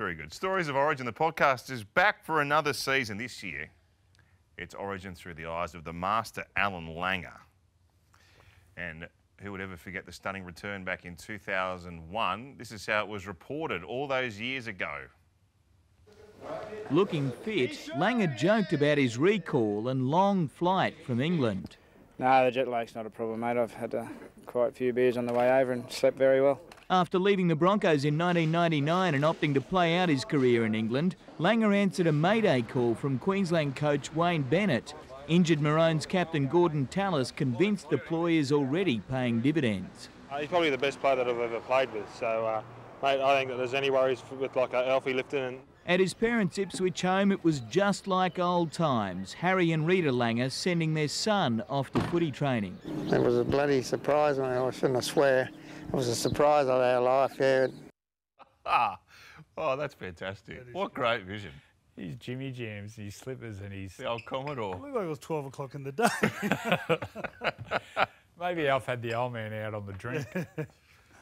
Very good. Stories of Origin, the podcast, is back for another season this year. It's Origin through the eyes of the master, Allan Langer. And who would ever forget the stunning return back in 2001? This is how it was reported all those years ago. Looking fit, Langer joked about his recall and long flight from England. No, the jet lag's not a problem, mate. I've had quite a few beers on the way over and slept very well. After leaving the Broncos in 1999 and opting to play out his career in England, Langer answered a mayday call from Queensland coach Wayne Bennett. Injured Maroons captain Gordon Tallis convinced the ploy is already paying dividends. He's probably the best player that I've ever played with, so mate, I think that there's any worries with like Alfie lifting. At his parents' Ipswich home, it was just like old times. Harry and Rita Langer sending their son off to footy training. It was a bloody surprise, mate. I shouldn't have swear. It was a surprise of our life, yeah. Oh, that's fantastic. What great vision. His Jimmy Jams, his slippers and his... The old Commodore. It looked like it was 12 o'clock in the day. Maybe Alf had the old man out on the drink. He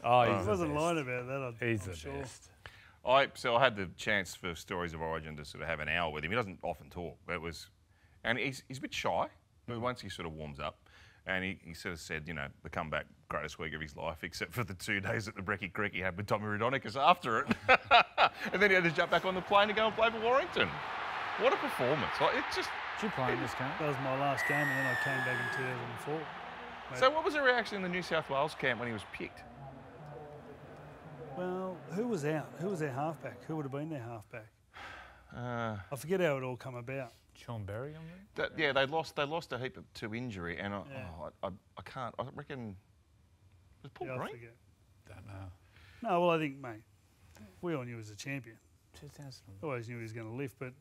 wasn't lying about that, He's I'm the sure. best. So I had the chance for Stories of Origin to sort of have an hour with him. He doesn't often talk, but it was... And he's a bit shy, but once he sort of warms up, and he sort of said, you know, the comeback, greatest week of his life, except for the 2 days at the Brekkie Creek he had with Tommy Raudonikis after it. And then he had to jump back on the plane to go and play for Warrington. What a performance. It just... Did you play in this game? That was my last game, and then I came back in 2004. Mate. So what was the reaction in the New South Wales camp when he was picked? Well, who was out? Who was their halfback? Who would have been their halfback? I forget how it all come about. Sean Berry on there? Yeah, they lost a heap to injury, and I can't. I reckon was Paul Green? I forget. Don't know. No, well, I think, mate, we all knew he was a champion. 2000. Always knew he was going to lift, but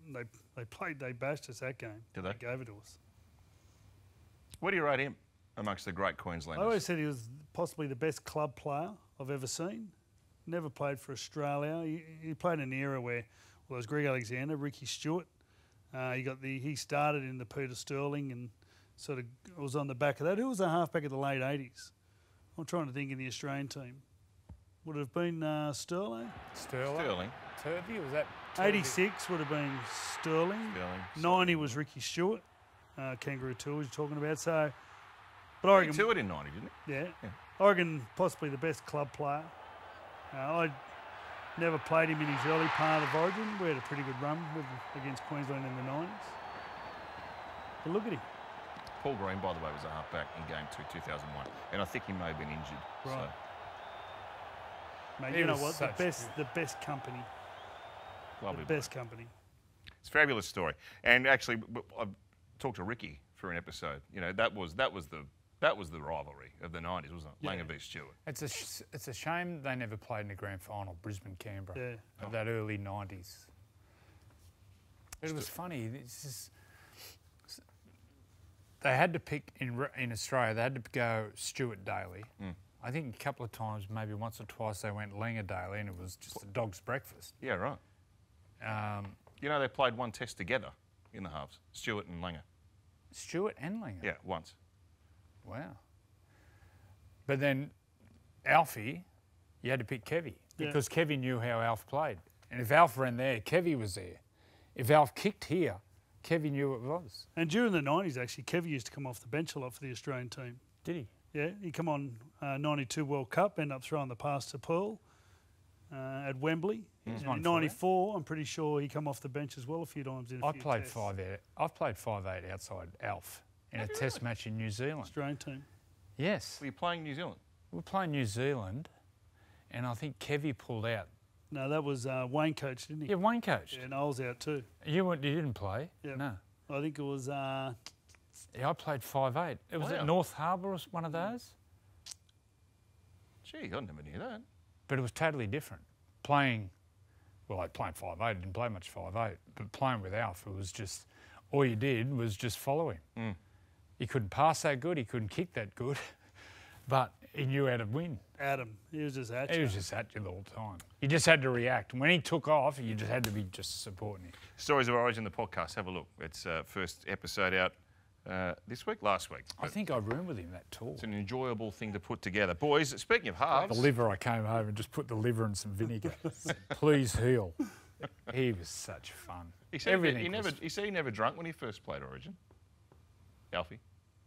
they bashed us that game. Did they? They gave it to us. Where do you rate him amongst the great Queenslanders? I always said he was possibly the best club player I've ever seen. Never played for Australia. He played in an era where, well, it was Greg Alexander, Ricky Stewart. He started in the Peter Sterling and sort of was on the back of that. Who was the halfback of the late 80s? I'm trying to think in the Australian team. Would it have been Sterling? Sterling. Turvey, was that? 86 would have been Sterling. 90 was Ricky Stewart. Kangaroo Tours you're talking about. So, but I reckon he toured in 90, didn't he? Yeah. I reckon possibly the best club player. I never played him in his early part of Origin. We had a pretty good run against Queensland in the 90s. But look at him. Paul Green, by the way, was a halfback in Game 2, 2001. And I think he may have been injured. Right. So. Mate, you know what? The best company. Lovely the best company. It's a fabulous story. And actually, I've talked to Ricky for an episode. You know, that was the rivalry of the 90s, wasn't it? Yeah. Langer v Stewart. It's a shame they never played in the grand final, Brisbane-Canberra, of that early 90s. It was funny. They had to pick, in Australia, they had to go Stewart Daly. I think a couple of times, maybe once or twice, they went Langer Daly, and it was just a dog's breakfast. Yeah, right. You know, they played one test together in the halves, Stewart and Langer. Stewart and Langer? Yeah, once. Wow. But then Alfie, you had to pick Kevy because Kevy knew how Alf played. And if Alf ran there, Kevy was there. If Alf kicked here, Kevy knew it was. And during the 90s, actually, Kevy used to come off the bench a lot for the Australian team. Did he? Yeah, he come on 92 World Cup, ended up throwing the pass to Pearl at Wembley. In 94, I'm pretty sure he come off the bench as well a few times in a few tests. I've played 5'8" outside Alf in a test match in New Zealand. Australian team. Yes. Were you playing New Zealand? We were playing New Zealand, and I think Kevy pulled out. No, that was Wayne coached, didn't he? Yeah, Wayne coached. Yeah, and I was out too. You didn't play? Yeah. No. I think it was... yeah, I played 5'8". It was at North Harbour or one of those. Gee, I never knew that. But it was totally different. Playing 5'8", didn't play much 5'8", but playing with Alf, it was just, all you did was just follow him. He couldn't pass that good, he couldn't kick that good, but he knew how to win. Adam, he was just at you. He was just at you the whole time. You just had to react. When he took off, you just had to be just supporting him. Stories of Origin, the podcast, have a look. It's first episode out last week. I think I roomed with him that tour. It's an enjoyable thing to put together. Boys, speaking of halves... The liver, I came home and just put the liver in some vinegar. Please heal. He was such fun. He said Everything he was he said he never drunk when he first played Origin. Alfie.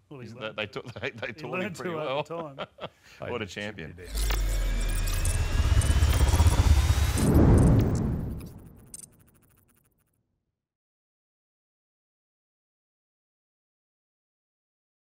Well, They taught him learned pretty to well. over time. What a champion. Chipped you down.